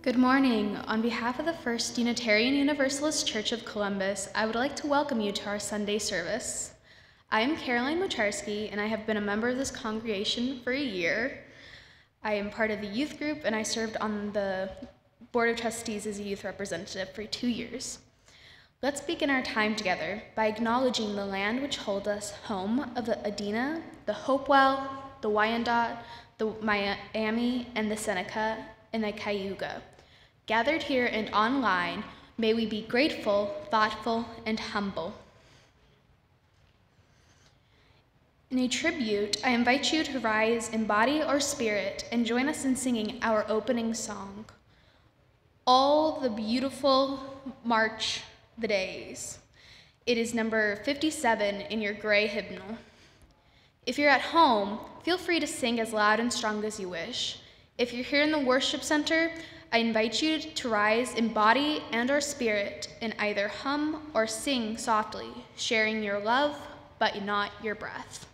Good morning. On behalf of the First Unitarian Universalist Church of Columbus, I would like to welcome you to our Sunday service. I am Caroline Mocharski, and I have been a member of this congregation for a year. I am part of the youth group, and I served on the Board of Trustees as a youth representative for 2 years. Let's begin our time together by acknowledging the land which holds us home of the Adena, the Hopewell, the Wyandotte, the Miami, and the Seneca, and the Cayuga. Gathered here and online, may we be grateful, thoughtful, and humble. In a tribute, I invite you to rise in body or spirit and join us in singing our opening song, All the Beautiful March the Days. It is number 57 in your gray hymnal. If you're at home, feel free to sing as loud and strong as you wish. If you're here in the worship center, I invite you to rise in body and or spirit and either hum or sing softly, sharing your love, but not your breath.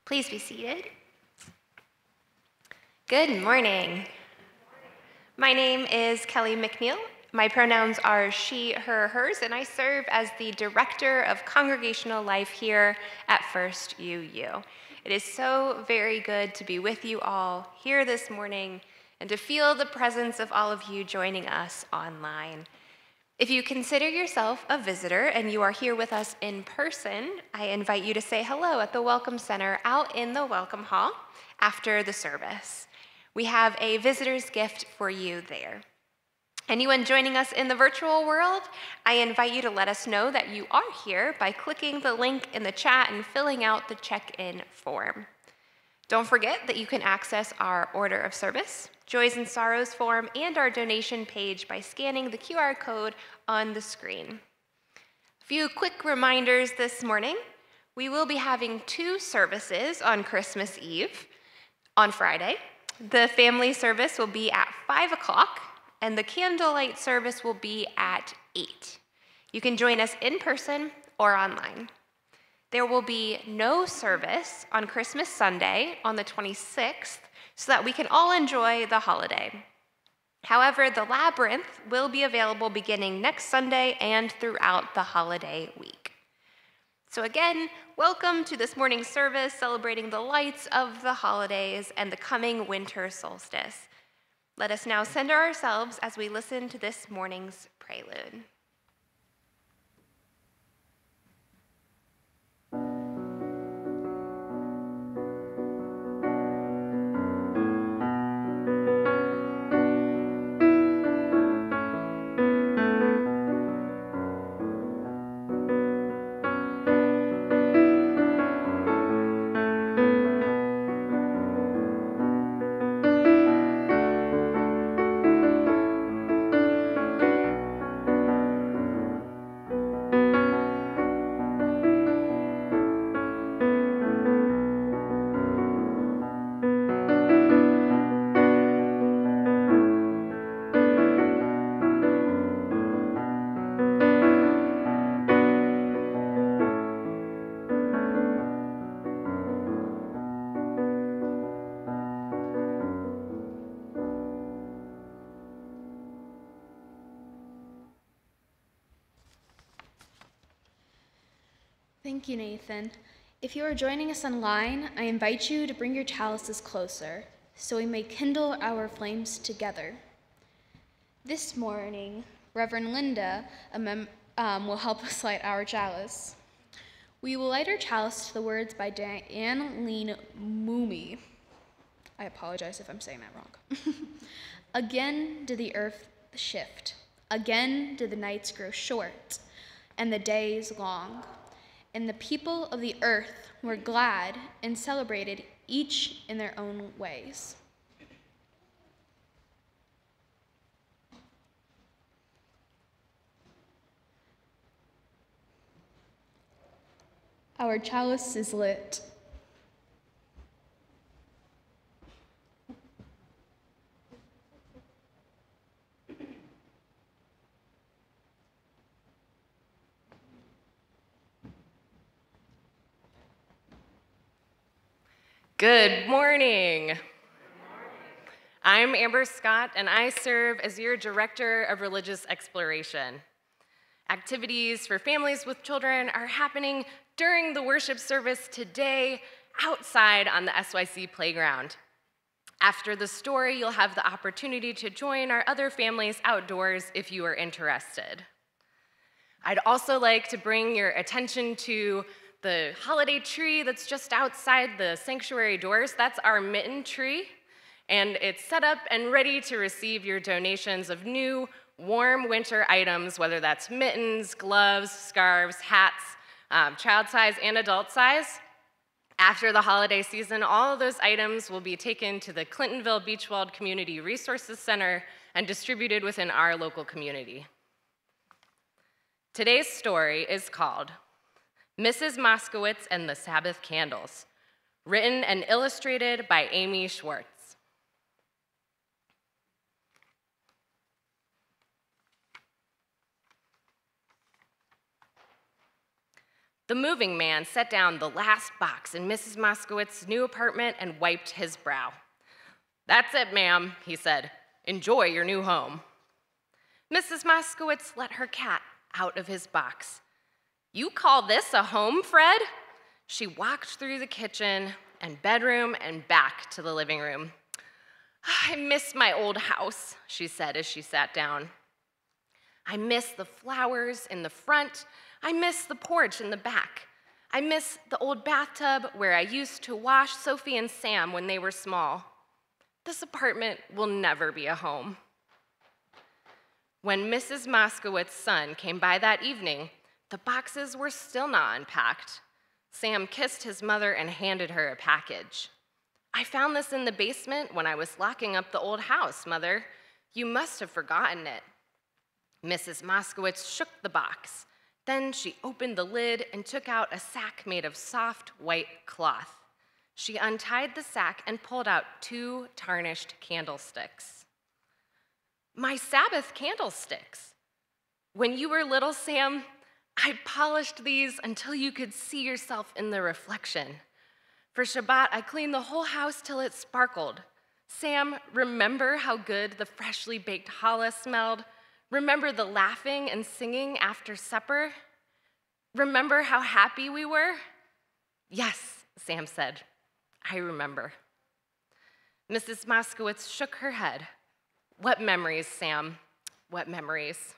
Please be seated. Good morning. My name is Kelly McNeil. My pronouns are she, her, hers, and I serve as the Director of Congregational Life here at First UU. It is so very good to be with you all here this morning and to feel the presence of all of you joining us online. If you consider yourself a visitor and you are here with us in person, I invite you to say hello at the Welcome Center out in the Welcome Hall after the service. We have a visitor's gift for you there. Anyone joining us in the virtual world, I invite you to let us know that you are here by clicking the link in the chat and filling out the check-in form. Don't forget that you can access our order of service, Joys and Sorrows form, and our donation page by scanning the QR code on the screen. A few quick reminders this morning. We will be having 2 services on Christmas Eve on Friday. The family service will be at 5 o'clock, and the candlelight service will be at 8. You can join us in person or online. There will be no service on Christmas Sunday on the 26th so that we can all enjoy the holiday. However, the Labyrinth will be available beginning next Sunday and throughout the holiday week. So again, welcome to this morning's service celebrating the lights of the holidays and the coming winter solstice. Let us now center ourselves as we listen to this morning's prelude. Thank you, Nathan. If you are joining us online, I invite you to bring your chalices closer so we may kindle our flames together. This morning, Reverend Linda will help us light our chalice. We will light our chalice to the words by Diane Lean Moomey. I apologize if I'm saying that wrong. Again did the earth shift. Again did the nights grow short, and the days long. And the people of the earth were glad and celebrated, each in their own ways. Our chalice is lit. Good morning. I'm Amber Scott, and I serve as your Director of Religious Exploration. Activities for families with children are happening during the worship service today outside on the SYC playground. After the story, you'll have the opportunity to join our other families outdoors if you are interested. I'd also like to bring your attention to the holiday tree that's just outside the sanctuary doors. That's our mitten tree, and it's set up and ready to receive your donations of new, warm winter items, whether that's mittens, gloves, scarves, hats, child size and adult size. After the holiday season, all of those items will be taken to the Clintonville Beachweld Community Resources Center and distributed within our local community. Today's story is called Mrs. Moskowitz and the Sabbath Candles, written and illustrated by Amy Schwartz. The moving man set down the last box in Mrs. Moskowitz's new apartment and wiped his brow. "That's it, ma'am," he said. "Enjoy your new home." Mrs. Moskowitz let her cat out of his box. "You call this a home, Fred?" She walked through the kitchen and bedroom and back to the living room. "I miss my old house," she said as she sat down. "I miss the flowers in the front. I miss the porch in the back. I miss the old bathtub where I used to wash Sophie and Sam when they were small. This apartment will never be a home." When Mrs. Moskowitz's son came by that evening, the boxes were still not unpacked. Sam kissed his mother and handed her a package. "I found this in the basement when I was locking up the old house, Mother. You must have forgotten it." Mrs. Moskowitz shook the box. Then she opened the lid and took out a sack made of soft white cloth. She untied the sack and pulled out 2 tarnished candlesticks. "My Sabbath candlesticks. When you were little, Sam, I polished these until you could see yourself in the reflection. For Shabbat, I cleaned the whole house till it sparkled. Sam, remember how good the freshly baked challah smelled? Remember the laughing and singing after supper? Remember how happy we were?" "Yes," Sam said, "I remember." Mrs. Moskowitz shook her head. "What memories, Sam? What memories?"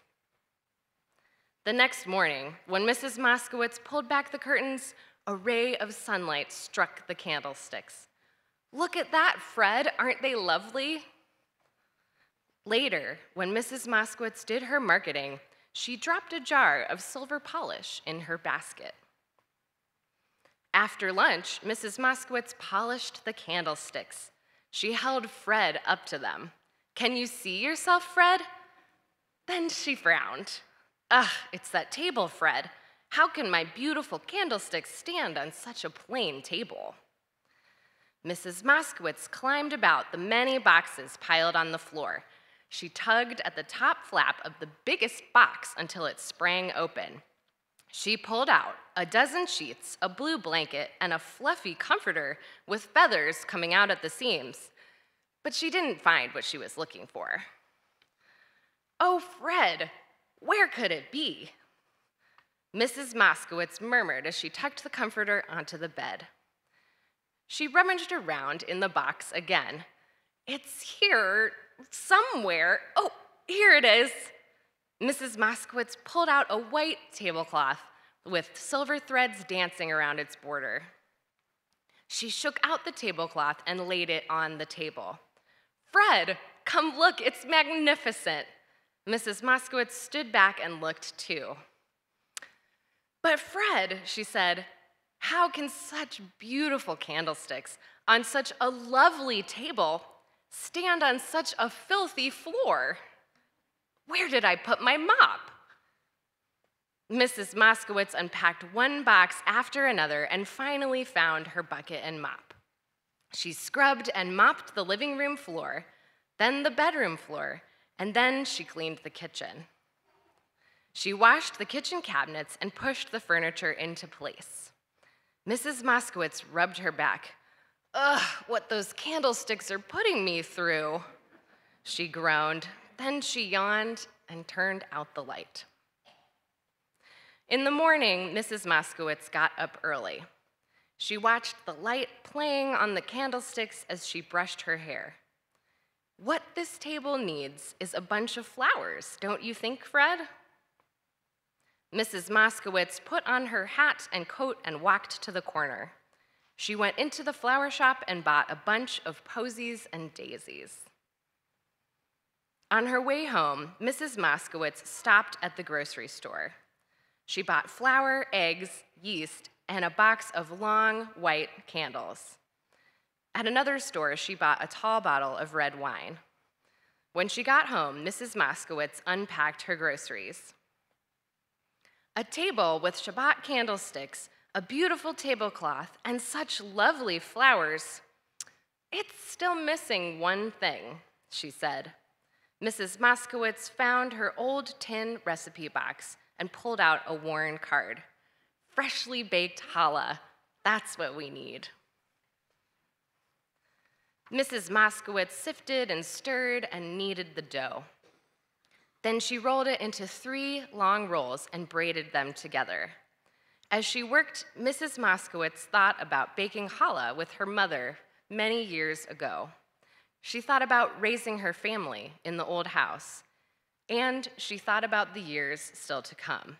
The next morning, when Mrs. Moskowitz pulled back the curtains, a ray of sunlight struck the candlesticks. "Look at that, Fred. Aren't they lovely?" Later, when Mrs. Moskowitz did her marketing, she dropped a jar of silver polish in her basket. After lunch, Mrs. Moskowitz polished the candlesticks. She held Fred up to them. "Can you see yourself, Fred?" Then she frowned. "Ugh, it's that table, Fred. How can my beautiful candlesticks stand on such a plain table?" Mrs. Moskowitz climbed about the many boxes piled on the floor. She tugged at the top flap of the biggest box until it sprang open. She pulled out a dozen sheets, a blue blanket, and a fluffy comforter with feathers coming out at the seams. But she didn't find what she was looking for. "Oh, Fred, where could it be?" Mrs. Moskowitz murmured as she tucked the comforter onto the bed. She rummaged around in the box again. It's here somewhere. Oh, here it is. Mrs. Moskowitz pulled out a white tablecloth with silver threads dancing around its border. She shook out the tablecloth and laid it on the table. Fred, come look, it's magnificent. Mrs. Moskowitz stood back and looked too. But Fred, she said, how can such beautiful candlesticks on such a lovely table stand on such a filthy floor? Where did I put my mop? Mrs. Moskowitz unpacked one box after another and finally found her bucket and mop. She scrubbed and mopped the living room floor, then the bedroom floor, and then she cleaned the kitchen. She washed the kitchen cabinets and pushed the furniture into place. Mrs. Moskowitz rubbed her back. Ugh, what those candlesticks are putting me through, she groaned. Then she yawned and turned out the light. In the morning, Mrs. Moskowitz got up early. She watched the light playing on the candlesticks as she brushed her hair. What this table needs is a bunch of flowers, don't you think, Fred? Mrs. Moskowitz put on her hat and coat and walked to the corner. She went into the flower shop and bought a bunch of posies and daisies. On her way home, Mrs. Moskowitz stopped at the grocery store. She bought flour, eggs, yeast, and a box of long, white candles. At another store, she bought a tall bottle of red wine. When she got home, Mrs. Moskowitz unpacked her groceries. A table with Shabbat candlesticks, a beautiful tablecloth, and such lovely flowers. It's still missing one thing, she said. Mrs. Moskowitz found her old tin recipe box and pulled out a worn card. Freshly baked challah, that's what we need. Mrs. Moskowitz sifted and stirred and kneaded the dough. Then she rolled it into 3 long rolls and braided them together. As she worked, Mrs. Moskowitz thought about baking challah with her mother many years ago. She thought about raising her family in the old house, and she thought about the years still to come.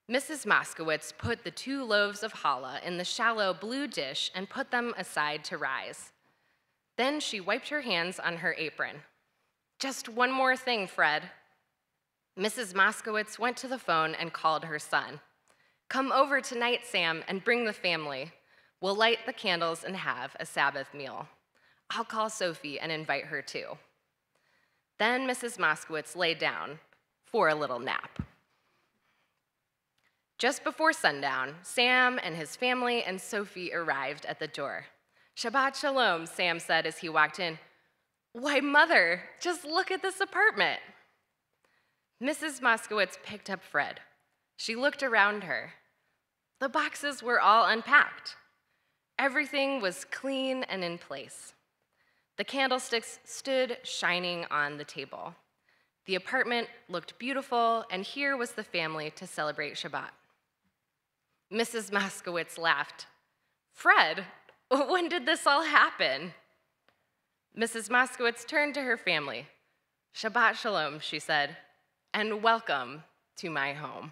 Mrs. Moskowitz put the 2 loaves of challah in the shallow blue dish and put them aside to rise. Then she wiped her hands on her apron. Just one more thing, Fred. Mrs. Moskowitz went to the phone and called her son. Come over tonight, Sam, and bring the family. We'll light the candles and have a Sabbath meal. I'll call Sophie and invite her too. Then Mrs. Moskowitz lay down for a little nap. Just before sundown, Sam and his family and Sophie arrived at the door. Shabbat shalom, Sam said as he walked in. Why, Mother, just look at this apartment. Mrs. Moskowitz picked up Fred. She looked around her. The boxes were all unpacked. Everything was clean and in place. The candlesticks stood shining on the table. The apartment looked beautiful, and here was the family to celebrate Shabbat. Mrs. Moskowitz laughed. Fred, when did this all happen? Mrs. Moskowitz turned to her family. Shabbat shalom, she said, and welcome to my home.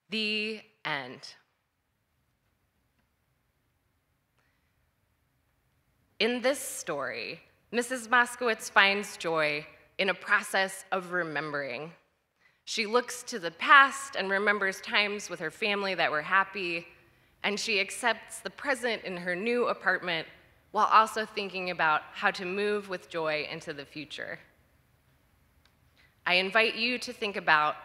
The end. In this story, Mrs. Moskowitz finds joy in a process of remembering. She looks to the past and remembers times with her family that were happy, and she accepts the present in her new apartment while also thinking about how to move with joy into the future. I invite you to think about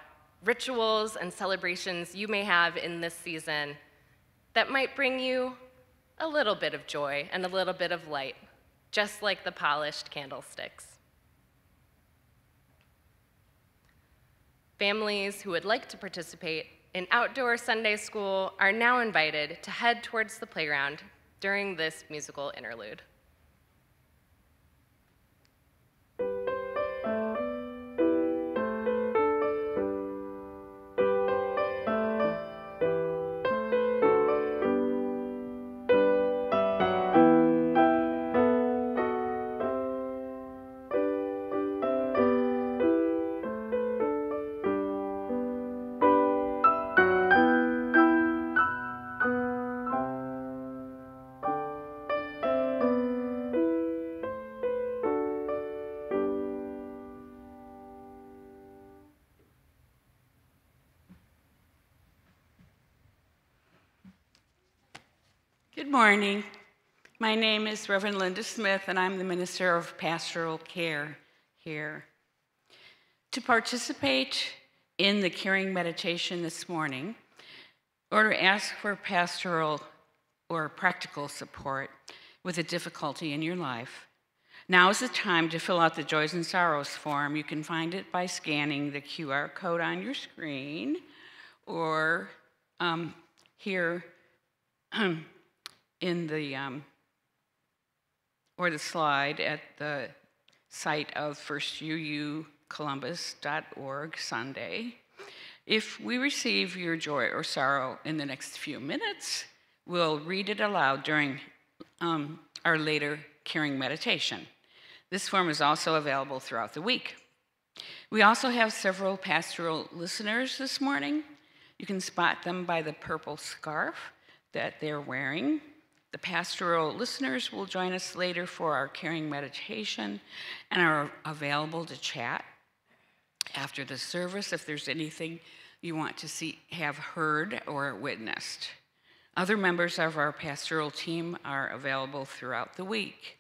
rituals and celebrations you may have in this season that might bring you a little bit of joy and a little bit of light, just like the polished candlesticks. Families who would like to participate in outdoor Sunday school are now invited to head towards the playground during this musical interlude. Good morning. My name is Reverend Linda Smith, and I'm the Minister of Pastoral Care here. To participate in the caring meditation this morning, or to ask for pastoral or practical support with a difficulty in your life, now is the time to fill out the Joys and Sorrows form. You can find it by scanning the QR code on your screen, or here in the or the slide at the site of firstuucolumbus.org Sunday. If we receive your joy or sorrow in the next few minutes, we'll read it aloud during our later caring meditation. This form is also available throughout the week. We also have several pastoral listeners this morning. You can spot them by the purple scarf that they're wearing. The pastoral listeners will join us later for our caring meditation and are available to chat after the service if there's anything you want to have heard or witnessed. Other members of our pastoral team are available throughout the week.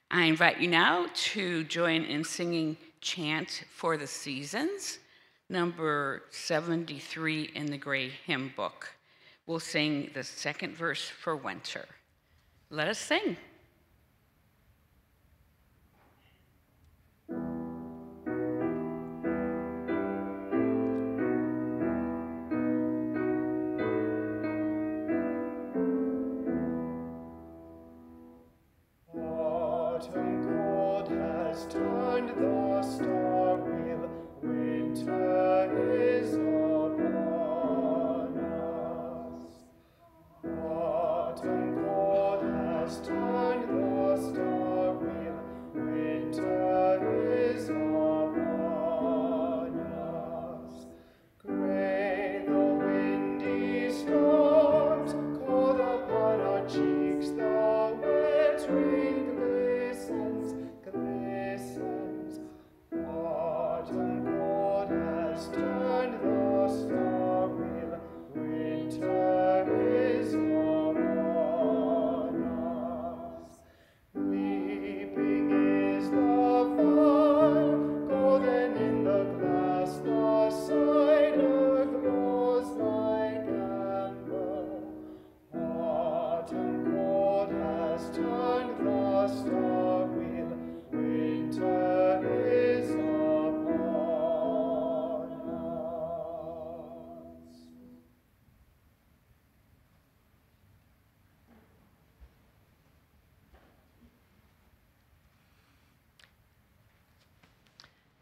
I invite you now to join in singing Chant for the Seasons, number 73 in the Gray Hymn Book. We'll sing the second verse for winter. Let us sing. Autumn cold has turned the star wheel, winter is upon us. Autumn cold has turned the star wheel, winter is upon us. Gray the windy storms, cold upon our cheeks, the wet rain glistens. Autumn cold has turned the star wheel, winter is upon us. Leaping is the vine, golden in the glass, the cider glows like amber. Autumn cold has turned the star wheel, winter is upon us.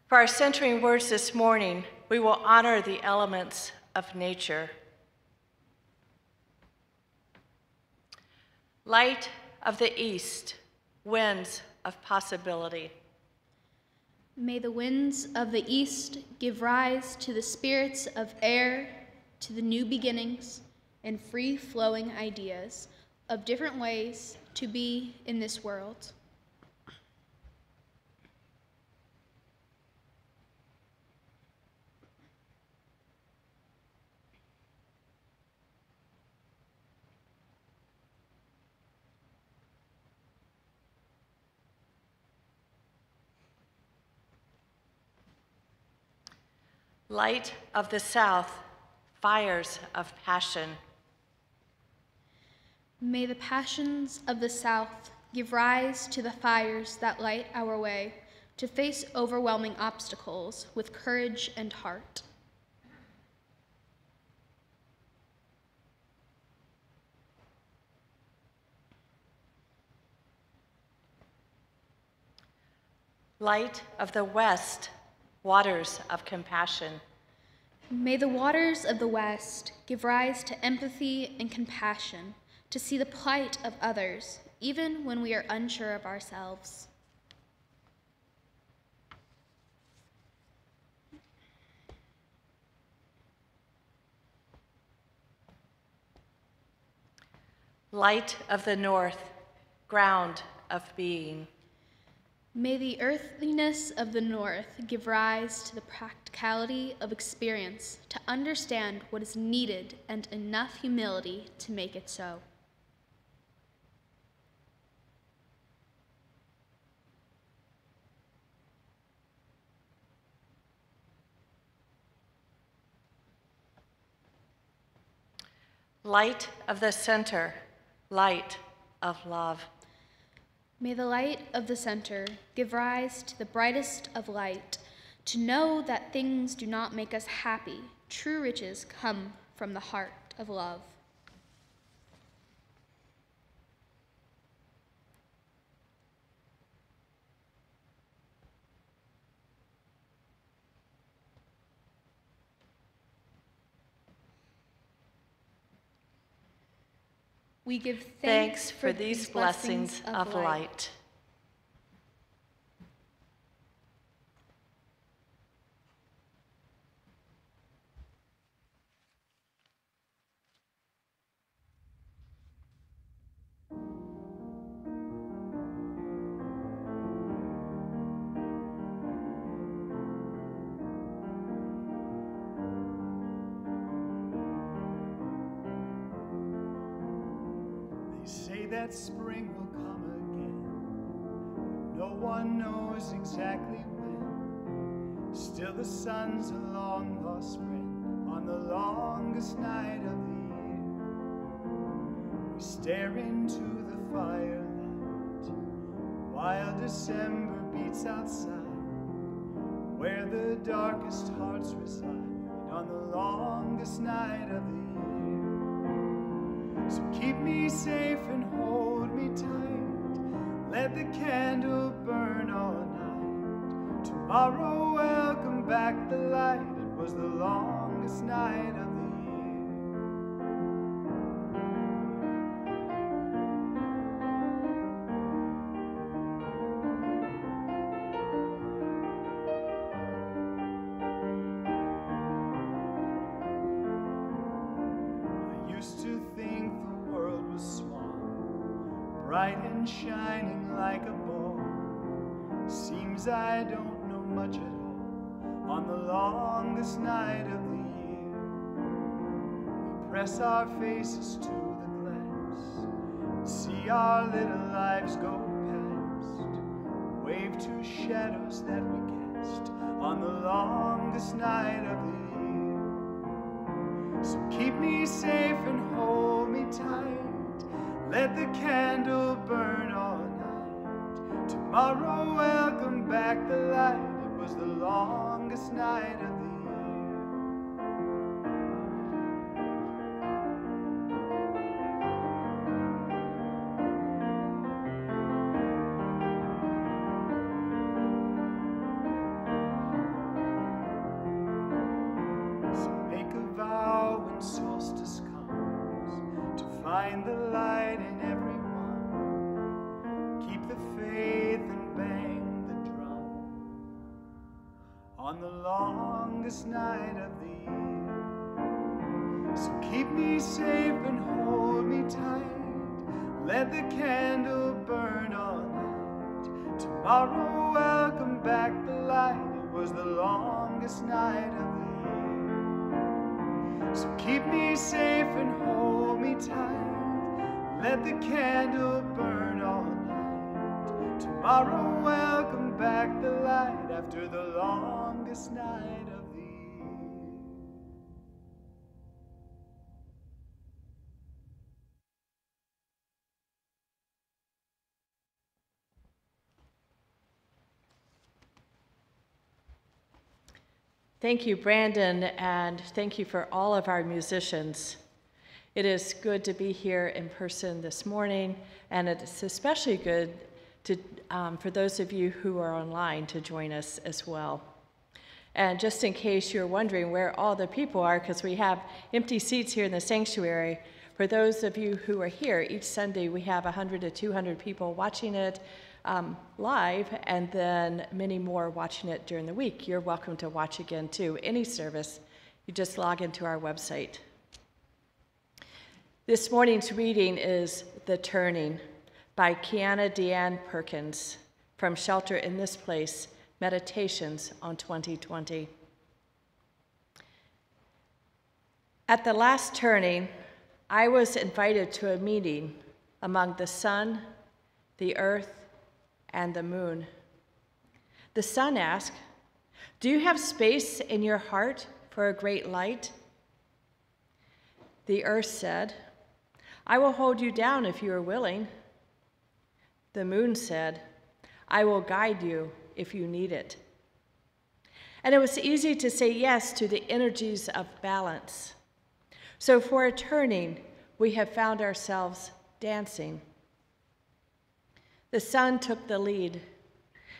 For our centering words this morning, we will honor the elements of nature. Light of the east, winds of possibility. May the winds of the east give rise to the spirits of air, to the new beginnings and free-flowing ideas of different ways to be in this world. Light of the south, fires of passion. May the passions of the South give rise to the fires that light our way to face overwhelming obstacles with courage and heart. Light of the west, waters of compassion. May the waters of the West give rise to empathy and compassion to see the plight of others, even when we are unsure of ourselves. Light of the north, ground of being. May the earthliness of the north give rise to the practicality of experience to understand what is needed and enough humility to make it so. Light of the center, light of love. May the light of the center give rise to the brightest of light, to know that things do not make us happy. True riches come from the heart of love. We give Thanks for these blessings of light. Say that spring will come again. No one knows exactly when. Still the sun's a long lost friend on the longest night of the year. We stare into the firelight while December beats outside, where the darkest hearts reside on the longest night of the year. So keep me safe and hold me tight. Let the candle burn all night. Tomorrow welcome back the light. It was the longest night of the year. I used to think the world was small, bright and shining like a ball. Seems I don't know much at all on the longest night of the year. We press our faces to the glass, see our little lives go past, wave to shadows that we cast on the longest night of the year. So keep me safe and hold me tight. Let the candle burn all night. Tomorrow welcome back the light. It was the longest night of the year. So make a vow when solstice comes to find the light in everyone. Keep the faith and bang the drum on the longest night of the year. So keep me safe and hold me tight. Let the candle burn all night. Tomorrow welcome back the light. It was the longest night of the year. So keep me safe and hold me tight. Let the candle burn all night. Tomorrow welcome back the light after the longest night of the year. Thank you, Brandon, and thank you for all of our musicians. It is good to be here in person this morning, and it's especially good to, for those of you who are online to join us as well. And just in case you're wondering where all the people are, because we have empty seats here in the sanctuary, for those of you who are here, each Sunday we have 100 to 200 people watching it live, and then many more watching it during the week. You're welcome to watch again too. Any service, you just log into our website. This morning's reading is The Turning by Kiana Deanne Perkins. from Shelter in This Place, Meditations on 2020. At the last turning, I was invited to a meeting among the sun, the earth, and the moon. The sun asked, "Do you have space in your heart for a great light?" The earth said, "I will hold you down if you are willing." The moon said, "I will guide you if you need it." And it was easy to say yes to the energies of balance. So for a turning, we have found ourselves dancing. The sun took the lead,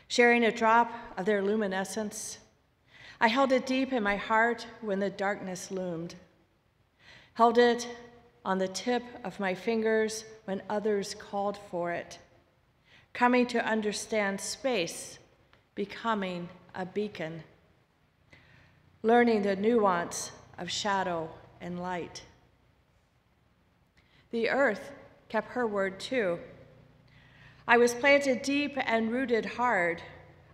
sharing a drop of their luminescence. I held it deep in my heart when the darkness loomed, held it on the tip of my fingers when others called for it, coming to understand space, becoming a beacon, learning the nuance of shadow and light. The earth kept her word too. I was planted deep and rooted hard.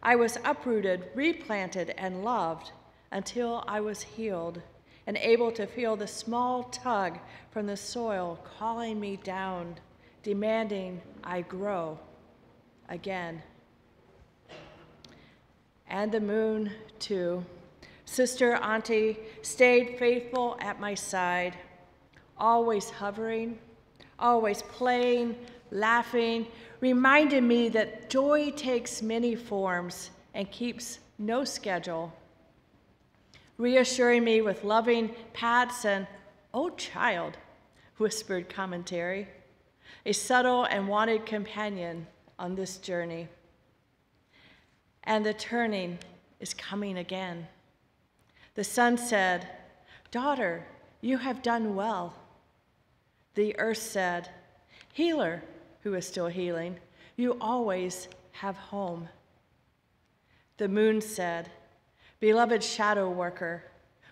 I was uprooted, replanted, and loved until I was healed and able to feel the small tug from the soil calling me down, demanding I grow again. And the moon, too. Sister Auntie stayed faithful at my side, always hovering, always playing, laughing, reminded me that joy takes many forms and keeps no schedule, reassuring me with loving pats and, "Oh, child," whispered commentary, a subtle and wanted companion on this journey. And the turning is coming again. The sun said, "Daughter, you have done well." The earth said, "Healer," who is still healing, "you always have home." The moon said, "Beloved shadow worker,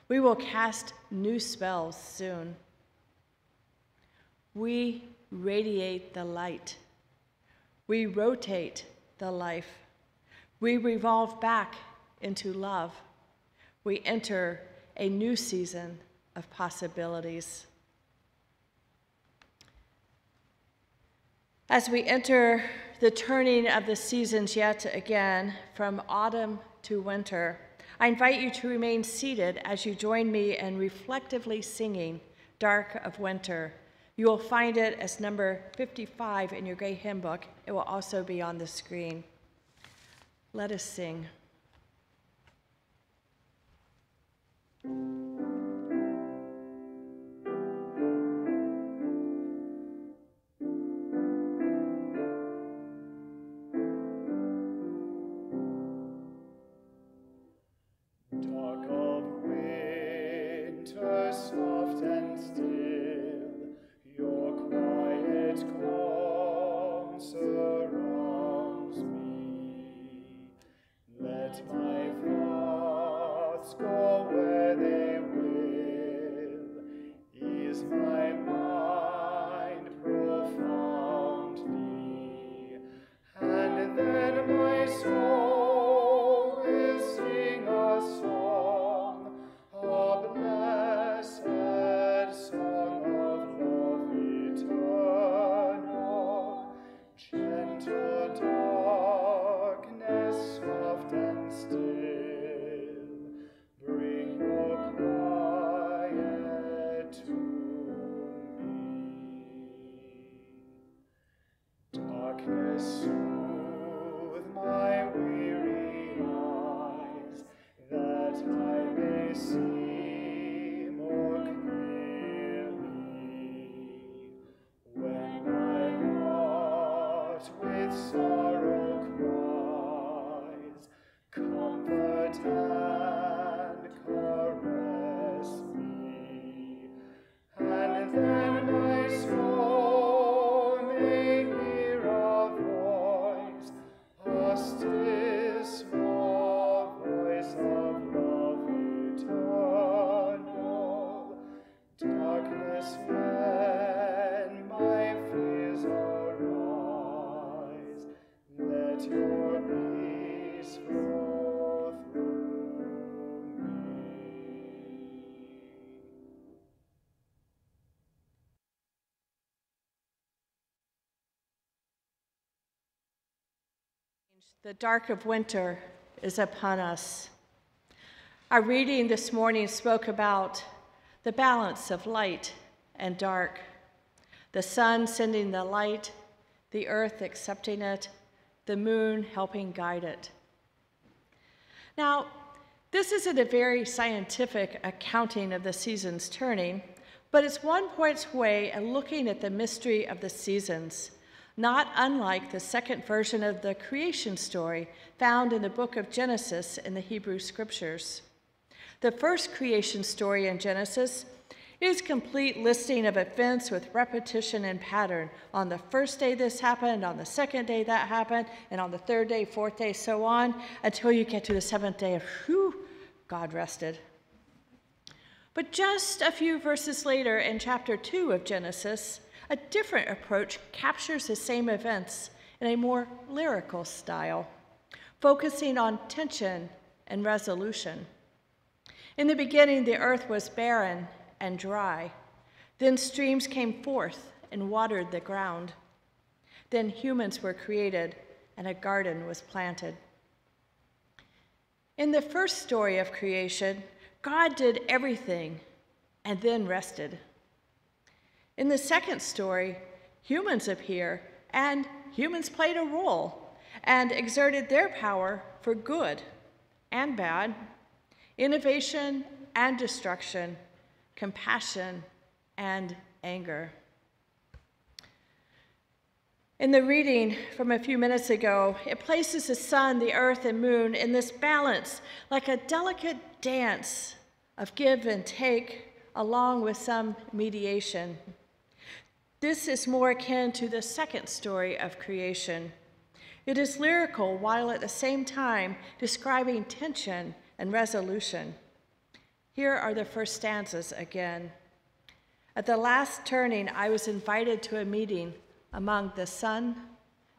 we will cast new spells soon." We radiate the light. We rotate the life. We revolve back into love. We enter a new season of possibilities. As we enter the turning of the seasons yet again, from autumn to winter, I invite you to remain seated as you join me in reflectively singing Dark of Winter. You will find it as number 55 in your gray hymn book. It will also be on the screen. Let us sing. Dark of winter, soft and still, your quiet calm surrounds me. Let my thoughts go where they will. Ease my mind profoundly, and then my soul will sing a song, a blessed song of love eternal. Gentle darkness, soft and still, bring your quiet to me. Darkness, soothe my weary eyes, that I may see more clearly. When my heart with sorrow cries, comfort and caress me, and then my soul may hear a voice, a still small voice of love eternal. Darkness, when my fears arise, let your The dark of winter is upon us. Our reading this morning spoke about the balance of light and dark, the sun sending the light, the earth accepting it, the moon helping guide it. Now, this isn't a very scientific accounting of the seasons turning, but it's one point's way of looking at the mystery of the seasons, not unlike the second version of the creation story found in the book of Genesis in the Hebrew Scriptures. The first creation story in Genesis is a complete listing of events with repetition and pattern. On the first day this happened, on the second day that happened, and on the third day, fourth day, so on, until you get to the seventh day of, whew, God rested. But just a few verses later in chapter 2 of Genesis, a different approach captures the same events in a more lyrical style, focusing on tension and resolution. In the beginning, the earth was barren and dry. Then streams came forth and watered the ground. Then humans were created and a garden was planted. In the first story of creation, God did everything and then rested. In the second story, humans appear, and humans played a role and exerted their power for good and bad, innovation and destruction, compassion and anger. In the reading from a few minutes ago, it places the sun, the earth, and moon in this balance, like a delicate dance of give and take, along with some mediation. This is more akin to the second story of creation. It is lyrical while at the same time describing tension and resolution. Here are the first stanzas again. At the last turning, I was invited to a meeting among the sun,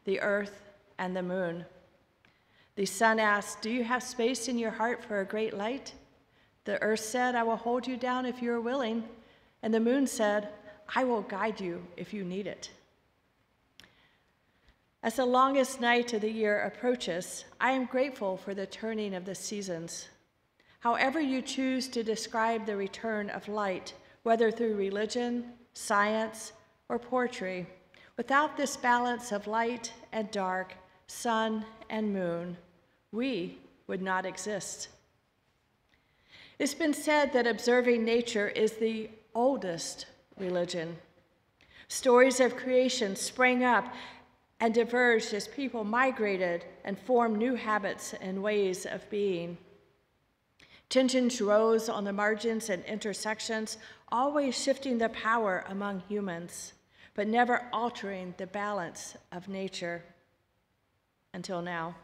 the earth, and the moon. The sun asked, "Do you have space in your heart for a great light?" The earth said, "I will hold you down if you are willing." And the moon said, "I will guide you if you need it." As the longest night of the year approaches, I am grateful for the turning of the seasons. However you choose to describe the return of light, whether through religion, science, or poetry, without this balance of light and dark, sun and moon, we would not exist. It's been said that observing nature is the oldest religion. Stories of creation sprang up and diverged as people migrated and formed new habits and ways of being. Tensions rose on the margins and intersections, always shifting the power among humans, but never altering the balance of nature until now.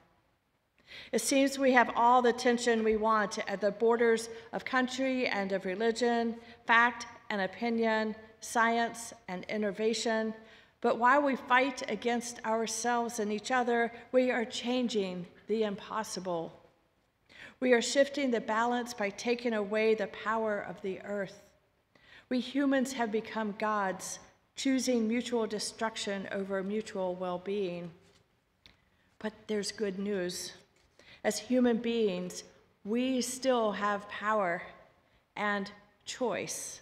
It seems we have all the tension we want at the borders of country and of religion, fact and opinion, science and innovation. But while we fight against ourselves and each other, we are changing the impossible. We are shifting the balance by taking away the power of the earth. We humans have become gods, choosing mutual destruction over mutual well-being. But there's good news. As human beings, we still have power and choice,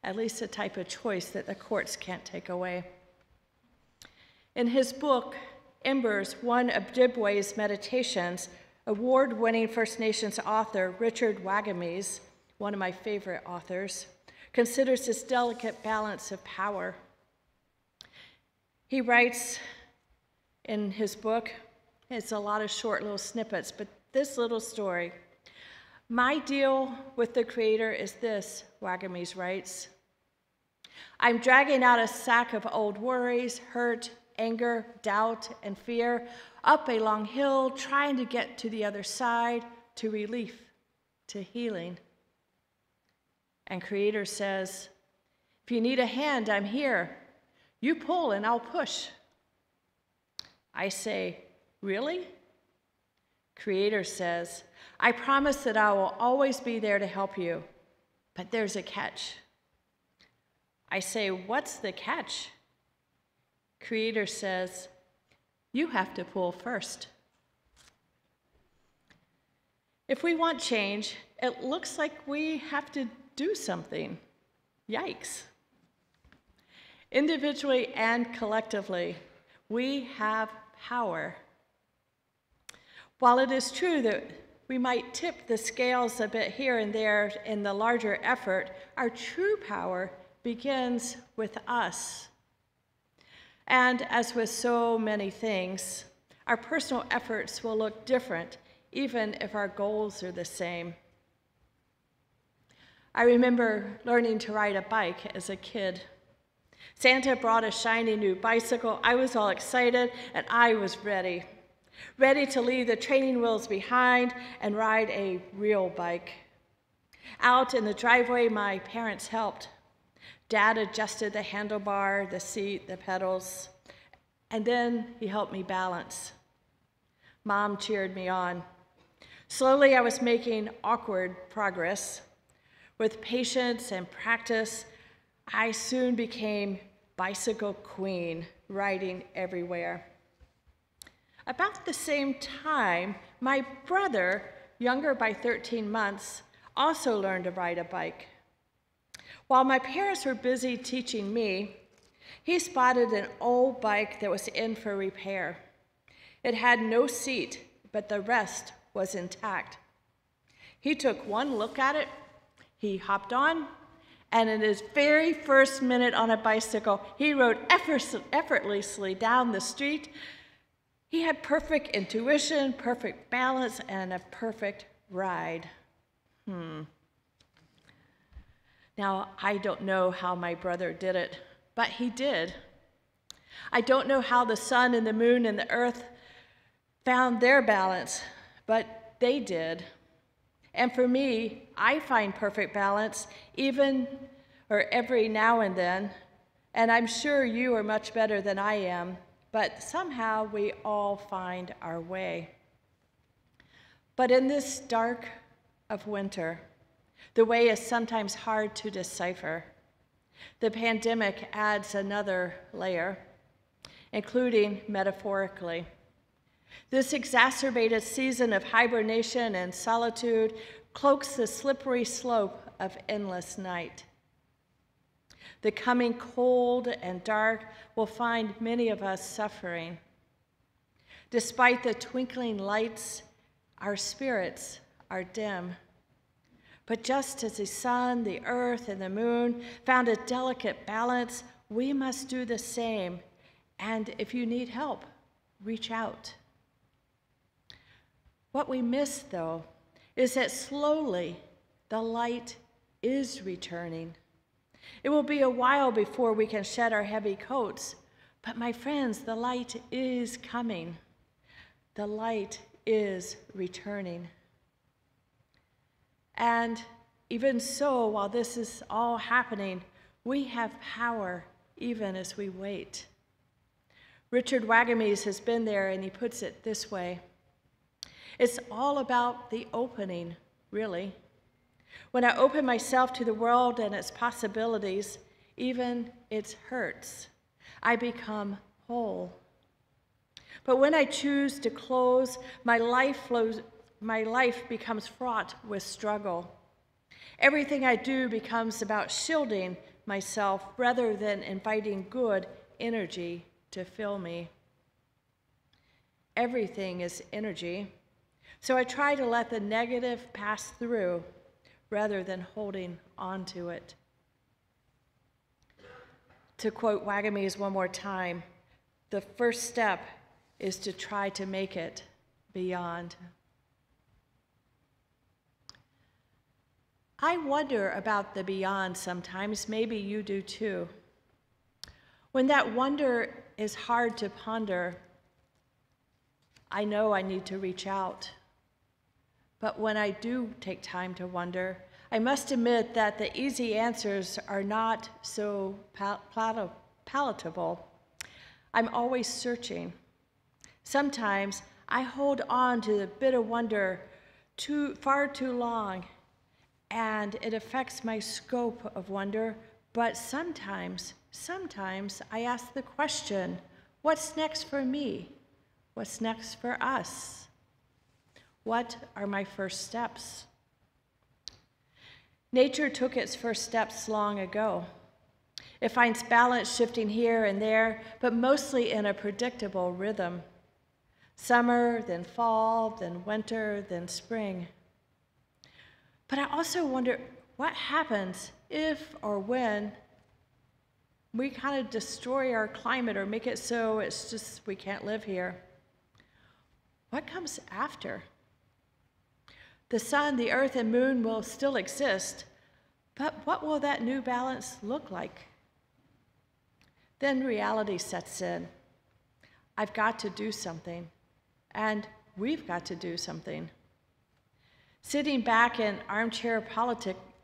at least a type of choice that the courts can't take away. In his book, Embers, one of Ojibwe's meditations, award-winning First Nations author Richard Wagamese, one of my favorite authors, considers this delicate balance of power. He writes in his book, it's a lot of short little snippets, but this little story. My deal with the Creator is this, Wagamese writes. I'm dragging out a sack of old worries, hurt, anger, doubt, and fear up a long hill, trying to get to the other side, to relief, to healing. And Creator says, if you need a hand, I'm here. You pull and I'll push. I say, really? Creator says, I promise that I will always be there to help you, but there's a catch. I say, what's the catch? Creator says, you have to pull first. If we want change, it looks like we have to do something. Yikes. Individually and collectively, we have power. While it is true that we might tip the scales a bit here and there in the larger effort, our true power begins with us. And as with so many things, our personal efforts will look different, even if our goals are the same. I remember learning to ride a bike as a kid. Santa brought a shiny new bicycle. I was all excited, and I was ready to leave the training wheels behind and ride a real bike. Out in the driveway, my parents helped. Dad adjusted the handlebar, the seat, the pedals, and then he helped me balance. Mom cheered me on. Slowly, I was making awkward progress. With patience and practice, I soon became bicycle queen, riding everywhere. About the same time, my brother, younger by 13 months, also learned to ride a bike. While my parents were busy teaching me, he spotted an old bike that was in for repair. It had no seat, but the rest was intact. He took one look at it, he hopped on, and in his very first minute on a bicycle, he rode effortlessly down the street. He had perfect intuition, perfect balance, and a perfect ride. Now, I don't know how my brother did it, but he did. I don't know how the sun and the moon and the earth found their balance, but they did. And for me, I find perfect balance every now and then, and I'm sure you are much better than I am, but somehow we all find our way. But in this dark of winter, the way is sometimes hard to decipher. The pandemic adds another layer, including metaphorically. This exacerbated season of hibernation and solitude cloaks the slippery slope of endless night. The coming cold and dark will find many of us suffering. Despite the twinkling lights, our spirits are dim. But just as the sun, the earth, and the moon found a delicate balance, we must do the same. And if you need help, reach out. What we miss, though, is that slowly the light is returning. It will be a while before we can shed our heavy coats, but my friends, the light is coming. The light is returning. And even so, while this is all happening, we have power even as we wait. Richard Wagames has been there, and he puts it this way. It's all about the opening, really. When I open myself to the world and its possibilities, even its hurts, I become whole. But when I choose to close, my life becomes fraught with struggle. Everything I do becomes about shielding myself rather than inviting good energy to fill me. Everything is energy, so I try to let the negative pass through rather than holding on to it. To quote Wagames one more time, the first step is to try to make it beyond. I wonder about the beyond sometimes. Maybe you do too. When that wonder is hard to ponder, I know I need to reach out. But when I do take time to wonder, I must admit that the easy answers are not so palatable. I'm always searching. Sometimes I hold on to the bit of wonder far too long, and it affects my scope of wonder. But sometimes I ask the question, what's next for me? What's next for us? What are my first steps? Nature took its first steps long ago. It finds balance shifting here and there, but mostly in a predictable rhythm. Summer, then fall, then winter, then spring. But I also wonder what happens if or when we kind of destroy our climate or make it so it's just we can't live here. What comes after? The sun, the earth, and moon will still exist, but what will that new balance look like? Then reality sets in. I've got to do something, and we've got to do something. Sitting back in armchair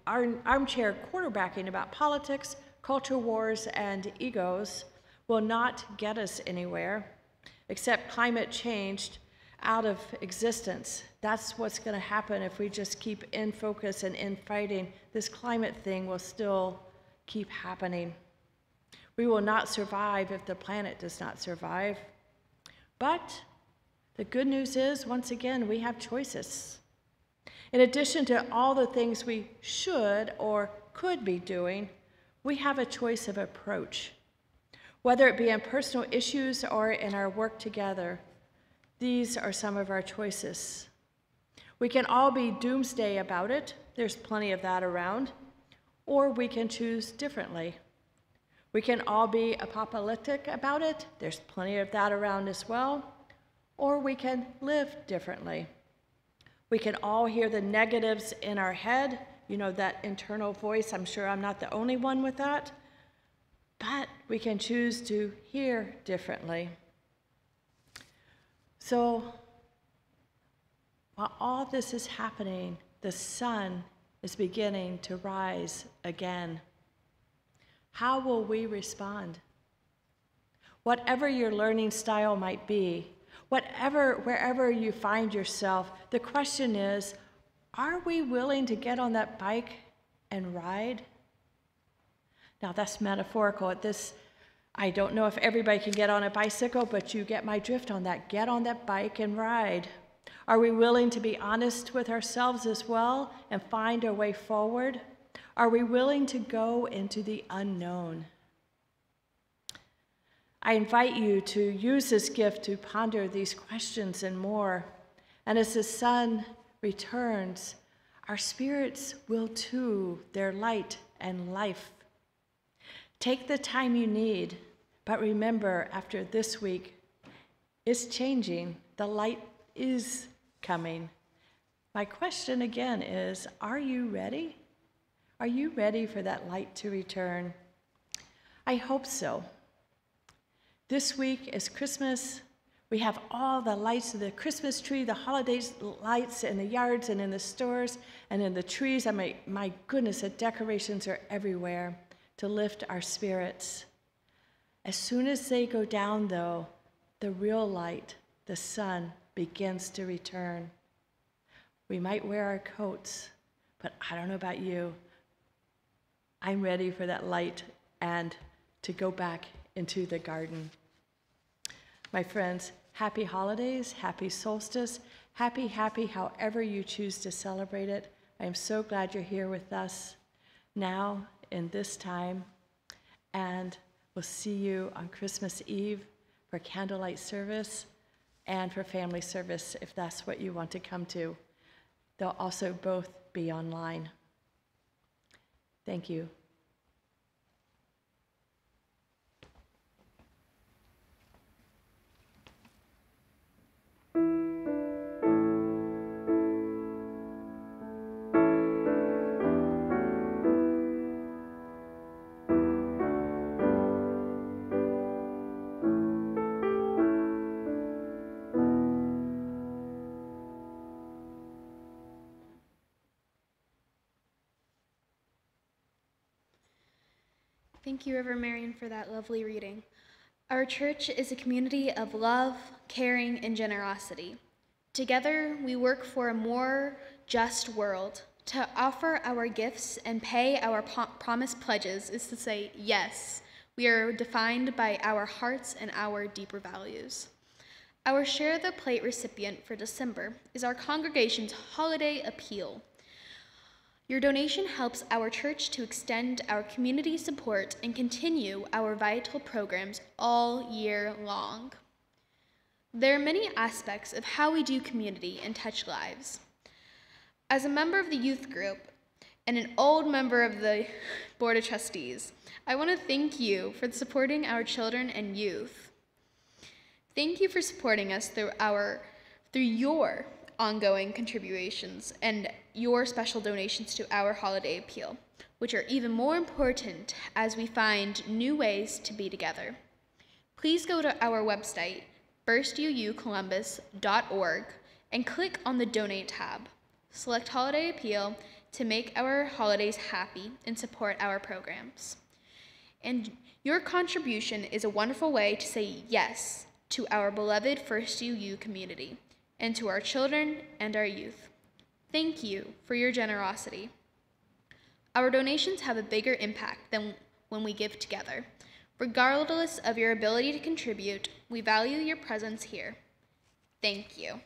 quarterbacking about politics, culture wars, and egos will not get us anywhere, except climate changed out of existence. That's what's going to happen if we just keep in focus and in fighting. This climate thing will still keep happening. We will not survive if the planet does not survive. But the good news is, once again, we have choices. In addition to all the things we should or could be doing, we have a choice of approach. Whether it be in personal issues or in our work together, these are some of our choices. We can all be doomsday about it. There's plenty of that around. Or we can choose differently. We can all be apocalyptic about it. There's plenty of that around as well. Or we can live differently. We can all hear the negatives in our head, that internal voice. I'm sure I'm not the only one with that. But we can choose to hear differently. So, while all this is happening, the sun is beginning to rise again. How will we respond? Whatever your learning style might be, wherever you find yourself, the question is, are we willing to get on that bike and ride? Now that's metaphorical. I don't know if everybody can get on a bicycle, but you get my drift on that. Get on that bike and ride. Are we willing to be honest with ourselves as well and find our way forward? Are we willing to go into the unknown? I invite you to use this gift to ponder these questions and more. And as the sun returns, our spirits will too, their light and life. Take the time you need, but remember, after this week, it's changing. The light is coming. My question again is, are you ready? Are you ready for that light to return? I hope so. This week is Christmas. We have all the lights of the Christmas tree, the holiday lights in the yards and in the stores and in the trees. My goodness, the decorations are everywhere to lift our spirits. As soon as they go down, though, the real light, the sun, begins to return. We might wear our coats, but I don't know about you. I'm ready for that light and to go back into the garden. My friends, happy holidays, happy solstice, happy, however you choose to celebrate it. I am so glad you're here with us now in this time, and we'll see you on Christmas Eve for candlelight service and for family service if that's what you want to come to. They'll also both be online. Thank you. Thank you, Reverend Marion, for that lovely reading. Our church is a community of love, caring, and generosity. Together, we work for a more just world. To offer our gifts and pay our promised pledges is to say, yes, we are defined by our hearts and our deeper values. Our Share the Plate recipient for December is our congregation's holiday appeal. Your donation helps our church to extend our community support and continue our vital programs all year long. There are many aspects of how we do community and touch lives. As a member of the youth group and an old member of the Board of Trustees, I want to thank you for supporting our children and youth. Thank you for supporting us through your ongoing contributions and your special donations to our holiday appeal, which are even more important as we find new ways to be together. Please go to our website, firstuucolumbus.org, and click on the Donate tab. Select Holiday Appeal to make our holidays happy and support our programs. And your contribution is a wonderful way to say yes to our beloved First UU community and to our children and our youth. Thank you for your generosity. Our donations have a bigger impact than when we give together. Regardless of your ability to contribute, we value your presence here. Thank you.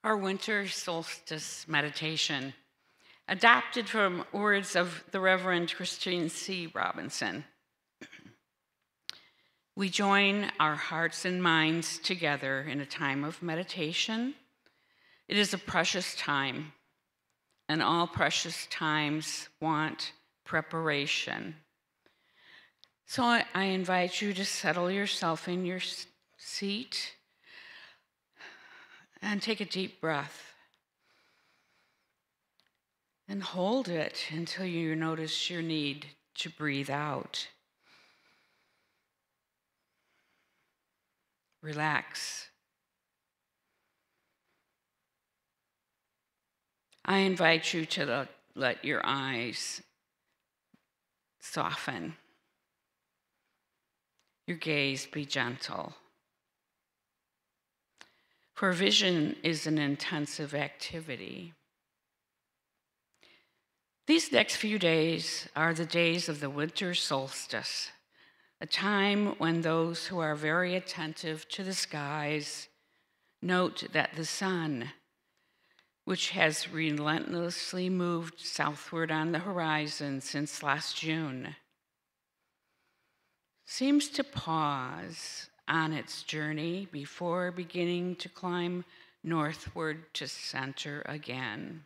Our winter solstice meditation, adapted from words of the Reverend Christine C. Robinson. We join our hearts and minds together in a time of meditation. It is a precious time, and all precious times want preparation. So I invite you to settle yourself in your seat and take a deep breath and hold it until you notice your need to breathe out. Relax. I invite you to let your eyes soften. Your gaze be gentle. For vision is an intensive activity. These next few days are the days of the winter solstice, a time when those who are very attentive to the skies note that the sun, which has relentlessly moved southward on the horizon since last June, seems to pause on its journey before beginning to climb northward to center again.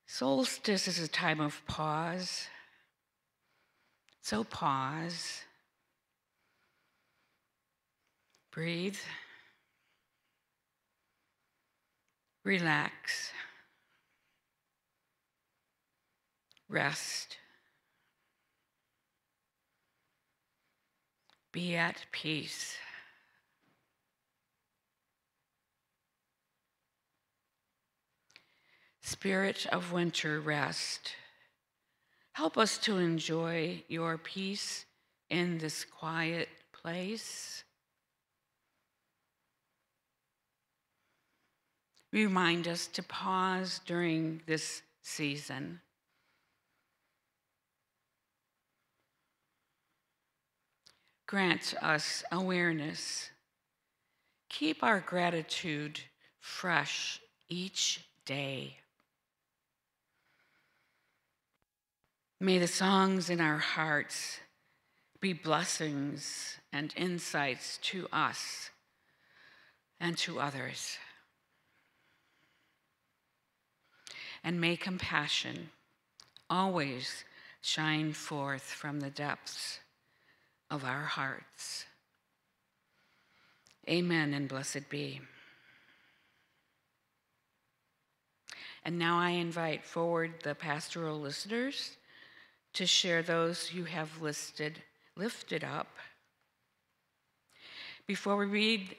Solstice is a time of pause. So pause, breathe, relax, rest, be at peace. Spirit of winter, rest. Help us to enjoy your peace in this quiet place. Remind us to pause during this season. Grant us awareness. Keep our gratitude fresh each day. May the songs in our hearts be blessings and insights to us and to others. And may compassion always shine forth from the depths of our hearts. Amen and blessed be. And now I invite forward the pastoral listeners to share those you have lifted up. Before we read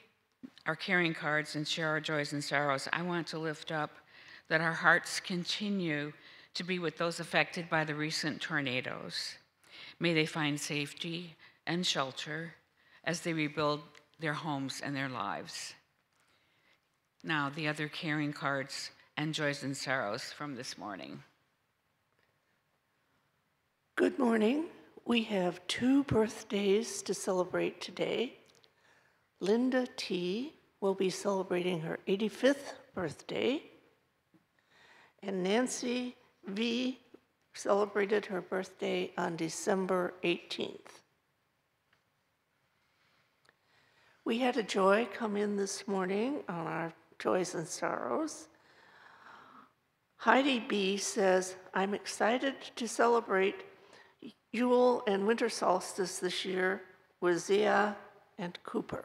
our caring cards and share our joys and sorrows, I want to lift up that our hearts continue to be with those affected by the recent tornadoes. May they find safety and shelter as they rebuild their homes and their lives. Now, the other caring cards and joys and sorrows from this morning. Good morning. We have 2 birthdays to celebrate today. Linda T. will be celebrating her 85th birthday, and Nancy V. celebrated her birthday on December 18th. We had a joy come in this morning on our joys and sorrows. Heidi B. says, I'm excited to celebrate Yule and winter solstice this year with Zia and Cooper.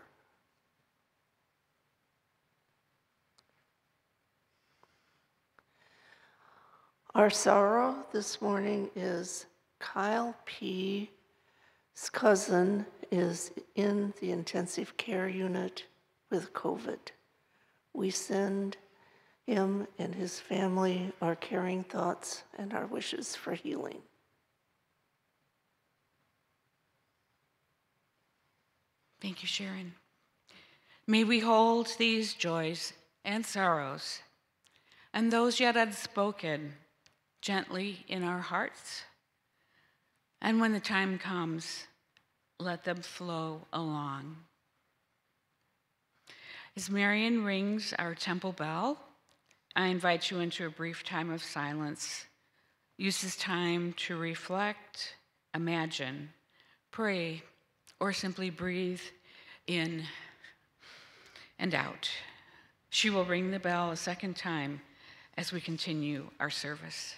Our sorrow this morning is Kyle P.'s cousin is in the intensive care unit with COVID. We send him and his family our caring thoughts and our wishes for healing. Thank you, Sharon. May we hold these joys and sorrows and those yet unspoken gently in our hearts. And when the time comes, let them flow along. As Marian rings our temple bell, I invite you into a brief time of silence. Use this time to reflect, imagine, pray, or simply breathe in and out. She will ring the bell a second time as we continue our service.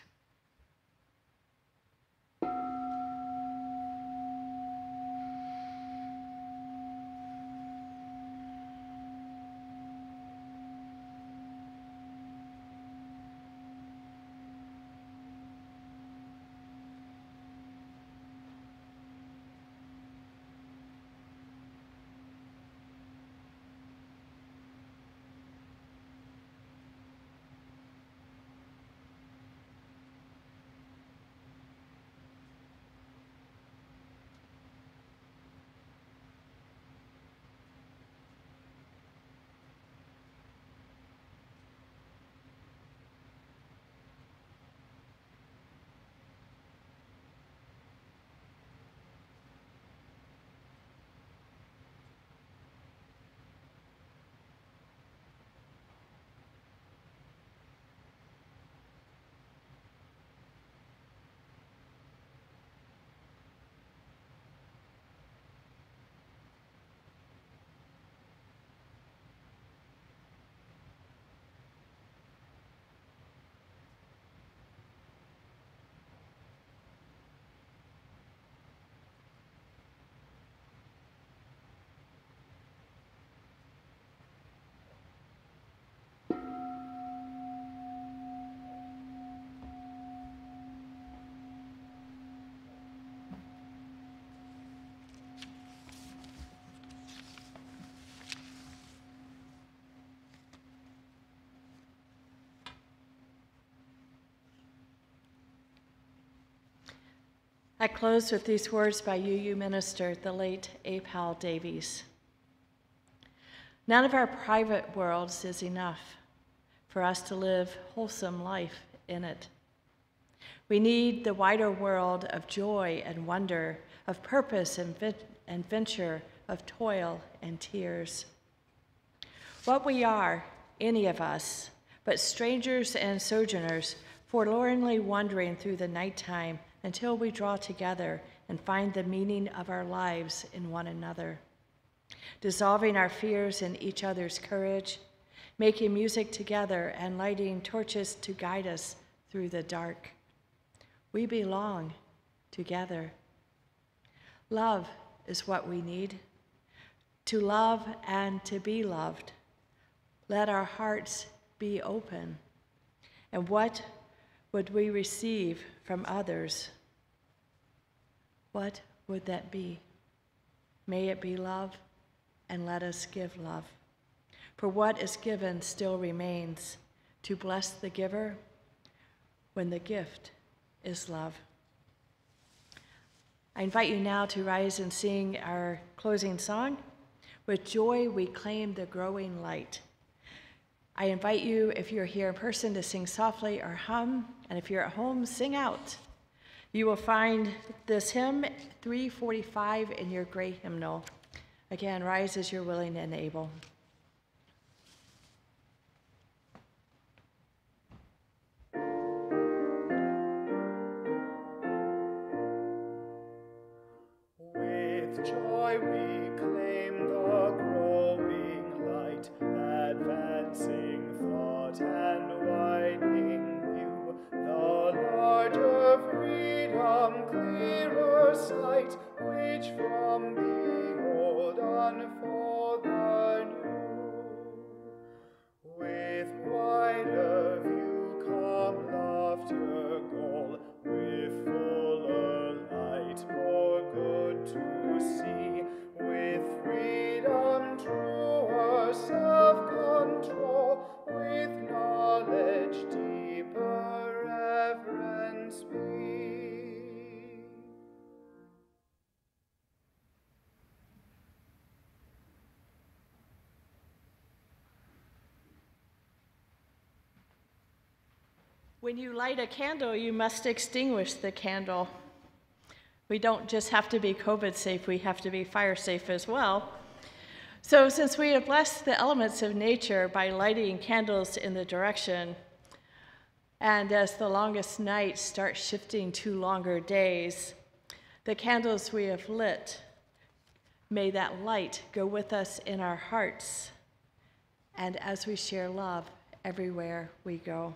I close with these words by UU minister, the late A. Powell Davies. None of our private worlds is enough for us to live wholesome life in it. We need the wider world of joy and wonder, of purpose and venture, of toil and tears. What we are, any of us, but strangers and sojourners, forlornly wandering through the nighttime until we draw together and find the meaning of our lives in one another. Dissolving our fears in each other's courage, making music together and lighting torches to guide us through the dark. We belong together. Love is what we need. To love and to be loved. Let our hearts be open. And what would we receive from others? What would that be? May it be love, and let us give love. For what is given still remains, to bless the giver when the gift is love. I invite you now to rise and sing our closing song, With Joy We Claim the Growing Light. I invite you, if you're here in person, to sing softly or hum, and if you're at home, sing out. You will find this hymn 345 in your gray hymnal. Again, rise as you're willing and able. With joy we claim the growing light, advancing thought and widening view, the larger freedom, clearer sight, which from the old unfold the new. With wider view come loftier goal, with fuller light more good to see, with freedom truer self-control, with knowledge deeper reverence be. When you light a candle, you must extinguish the candle. We don't just have to be COVID safe, we have to be fire safe as well. So since we have blessed the elements of nature by lighting candles in the direction, and as the longest nights start shifting to longer days, the candles we have lit, may that light go with us in our hearts, and as we share love everywhere we go.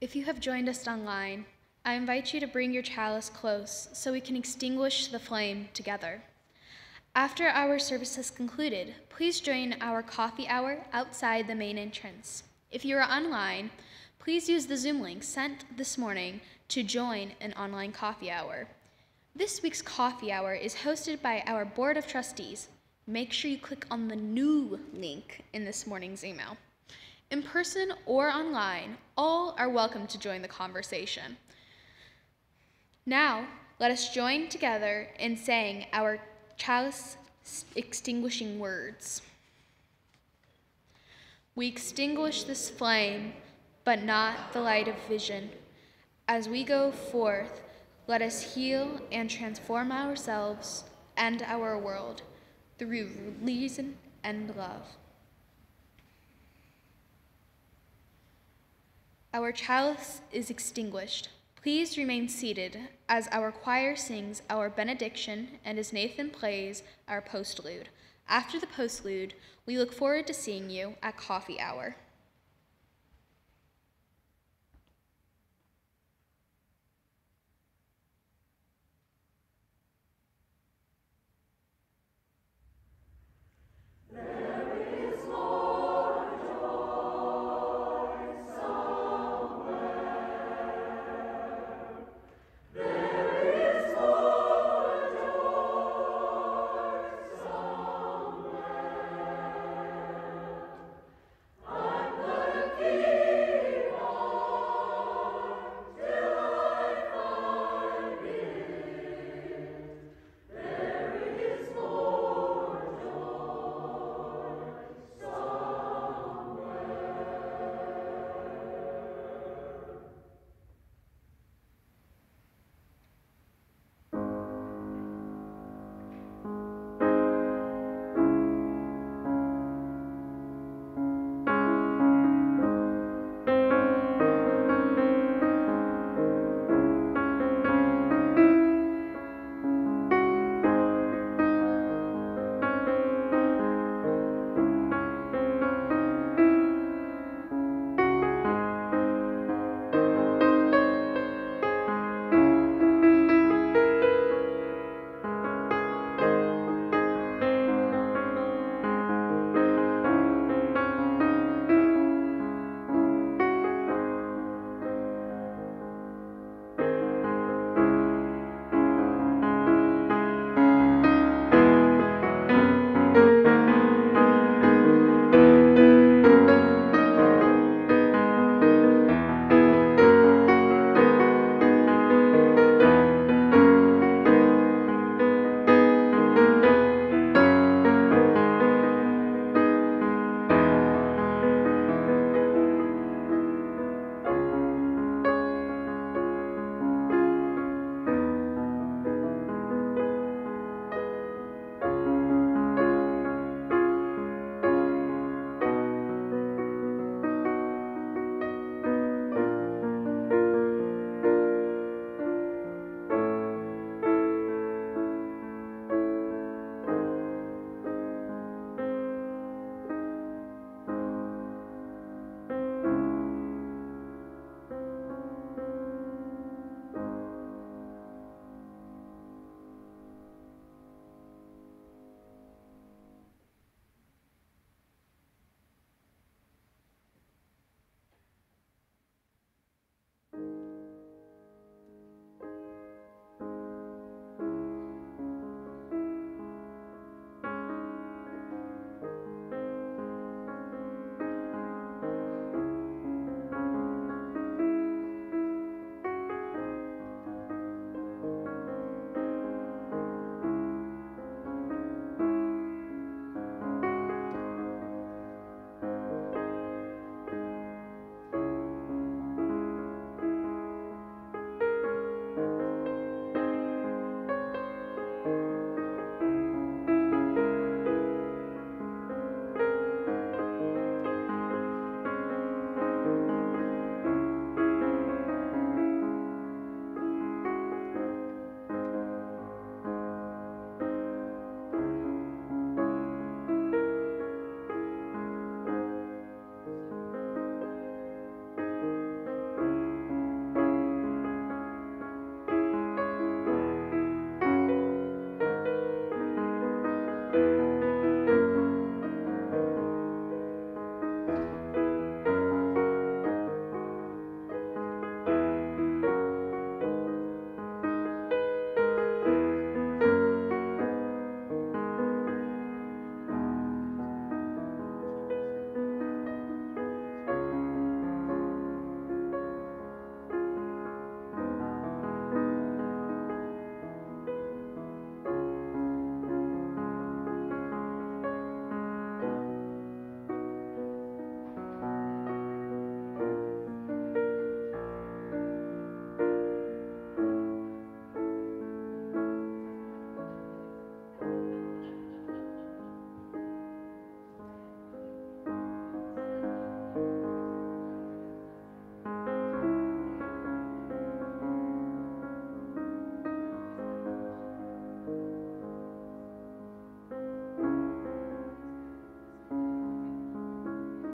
If you have joined us online, I invite you to bring your chalice close so we can extinguish the flame together. After our service has concluded, please join our coffee hour outside the main entrance. If you are online, please use the Zoom link sent this morning to join an online coffee hour. This week's coffee hour is hosted by our Board of Trustees. Make sure you click on the new link in this morning's email. In person or online, all are welcome to join the conversation. Now, let us join together in saying our chalice extinguishing words. We extinguish this flame, but not the light of vision. As we go forth, let us heal and transform ourselves and our world through reason and love. Our chalice is extinguished. Please remain seated as our choir sings our benediction and as Nathan plays our postlude. After the postlude, we look forward to seeing you at coffee hour.